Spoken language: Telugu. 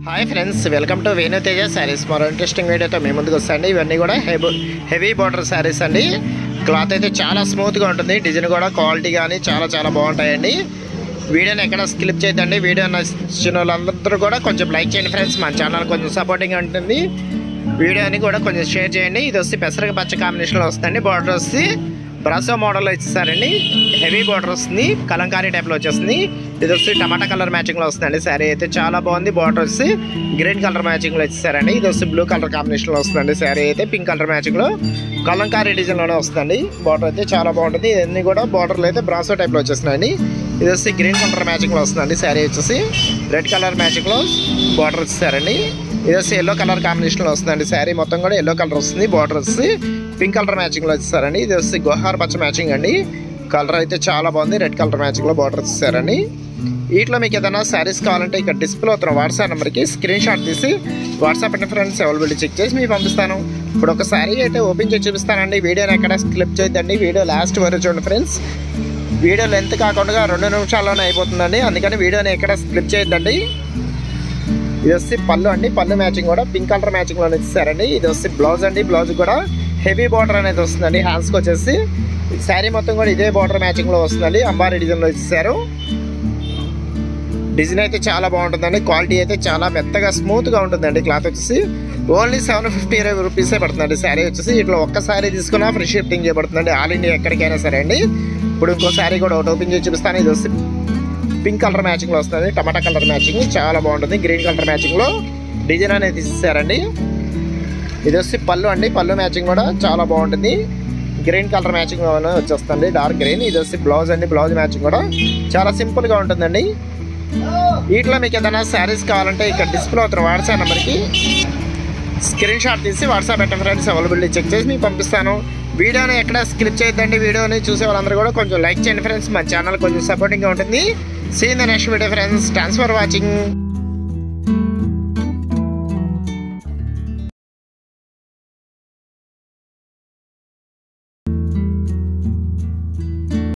Hi friends, welcome to Venu Teja saris. మరో ఇంట్రెస్టింగ్ వీడియోతో మీ ముందుకు వస్తాండి. ఇవన్నీ కూడా హెవీ బార్డర్ సారీస్ అండి. క్లాత్ అయితే చాలా స్మూత్గా ఉంటుంది. డిజైన్ కూడా క్వాలిటీ కానీ చాలా బాగుంటాయండి. వీడియోని ఎక్కడ స్కిప్ చేయదండి. వీడియో నచ్చిన వాళ్ళందరూ కూడా కొంచెం లైక్ చేయండి ఫ్రెండ్స్. మన ఛానల్ కొంచెం సపోర్టింగ్ ఉంటుంది. వీడియోని కూడా కొంచెం షేర్ చేయండి. ఇది వచ్చి పెసరగ పచ్చ కాంబినేషన్లో వస్తుంది. బార్డర్ వచ్చి బ్రాసో మోడల్లో ఇచ్చేసారండి. హెవీ బార్డర్ వస్తుంది, కలంకారీ టైప్లో వచ్చేస్తుంది. ఇది వచ్చి టమాటా కలర్ మ్యాచింగ్లో వస్తుందండి. శారీ అయితే చాలా బాగుంది. బార్డర్ వచ్చి గ్రీన్ కలర్ మ్యాచింగ్లో ఇచ్చేసారండి. ఇది వచ్చి బ్లూ కలర్ కాంబినేషన్లో వస్తుందండి. శారీ అయితే పింక్ కలర్ మ్యాచింగ్లో కలంకారీ డిజైన్లోనే వస్తుందండి. బార్డర్ అయితే చాలా బాగుంటుంది. ఇవన్నీ కూడా బార్డర్లు అయితే బ్రాసో టైప్లో వచ్చేస్తున్నాయండి. ఇది వచ్చి గ్రీన్ కలర్ మ్యాచింగ్లో వస్తుందండి. శారీ వచ్చేసి రెడ్ కలర్ మ్యాచింగ్లో బార్డర్ వచ్చేసారండి. ఇది వచ్చి ఎల్లో కలర్ కాంబినేషన్లో వస్తుందండి. శారీ మొత్తం కూడా ఎల్లో కలర్ వస్తుంది. బార్డర్ వచ్చి పింక్ కలర్ మ్యాచింగ్లో వచ్చేసారండి. ఇది వచ్చి గుహార్ పచ్చ మ్యాచింగ్ అండి. కలర్ అయితే చాలా బాగుంది. రెడ్ కలర్ మ్యాచింగ్లో బార్డర్ వచ్చేసారండి. వీటిలో మీకు ఏదైనా శారీస్ కావాలంటే ఇక్కడ డిస్ప్లే అవుతున్న వాట్సాప్ నెంబర్కి స్క్రీన్ షాట్ తీసి WhatsApp and friends availability check చేసి మీకు పంపిస్తాను. ఇప్పుడు ఒక శారీ అయితే ఓపెన్ చేసి చూపిస్తానండి. వీడియోని ఎక్కడ స్కిప్ చేయొద్దండి. వీడియో లాస్ట్ వరకు చూడండి ఫ్రెండ్స్. వీడియో లెంత్ కాకుండా 2 నిమిషాల్లోనే అయిపోతుందండి. అందుకని వీడియోని ఎక్కడ స్కిప్ చేయొద్దండి. ఇది వచ్చి పళ్ళు అండి. పళ్ళు మ్యాచింగ్ కూడా పింక్ కలర్ మ్యాచింగ్లో ఇచ్చారండి. ఇది వచ్చి బ్లౌజ్ అండి. బ్లౌజ్ కూడా హెవీ బార్డర్ అనేది వస్తుందండి. హ్యాండ్స్కి వచ్చేసి శారీ మొత్తం కూడా ఇదే బార్డర్ మ్యాచింగ్లో వస్తుందండి. అంబారీ డిజైన్లో ఇచ్చారు. డిజైన్ అయితే చాలా బాగుంటుందండి. క్వాలిటీ అయితే చాలా మెత్తగా స్మూత్గా ఉంటుందండి. క్లాత్ వచ్చేసి ఓన్లీ 750 రూపీసే పడుతుందండి. శారీ వచ్చేసి ఇట్లా ఒక్క శారీ తీసుకున్నా ఫ్రీ షిఫ్టింగ్ చేయబడుతుందండి. ఆల్ ఇండియా ఎక్కడికైనా సరే అండి. ఇప్పుడు ఇంకో శారీ కూడా ఒకటి ఓపెన్ చేసి చూపిస్తాను. ఇది వచ్చి పింక్ కలర్ మ్యాచింగ్లో వస్తుంది. టమాటా కలర్ మ్యాచింగ్ చాలా బాగుంటుంది. గ్రీన్ కలర్ మ్యాచింగ్లో డిజైన్ అనేది ఇచ్చారండి. ఇది వచ్చి పళ్ళు అండి. పళ్ళు మ్యాచింగ్ కూడా చాలా బాగుంటుంది. గ్రీన్ కలర్ మ్యాచింగ్ వచ్చేస్తుంది, డార్క్ గ్రీన్. ఇది వచ్చి బ్లౌజ్ అండి. బ్లౌజ్ మ్యాచింగ్ కూడా చాలా సింపుల్గా ఉంటుందండి. వీటిలో మీకు ఏదైనా శారీస్ కావాలంటే ఇక్కడ డిస్ప్లే అవుతున్న వాట్సాప్ నెంబర్కి స్క్రీన్ షాట్ తీసి వాట్సాప్ పెట్టండి ఫ్రెండ్స్. అవైలబిలిటీ చెక్ చేసి మీకు పంపిస్తాను. వీడియోని ఎక్కడ స్కిప్ చేయొద్దండి. వీడియోని చూసే వాళ్ళందరూ కూడా కొంచెం లైక్ చేయండి ఫ్రెండ్స్. మన ఛానల్ కొంచెం సపోర్టింగ్గా ఉంటుంది. See in the next video friends. Thanks for watching.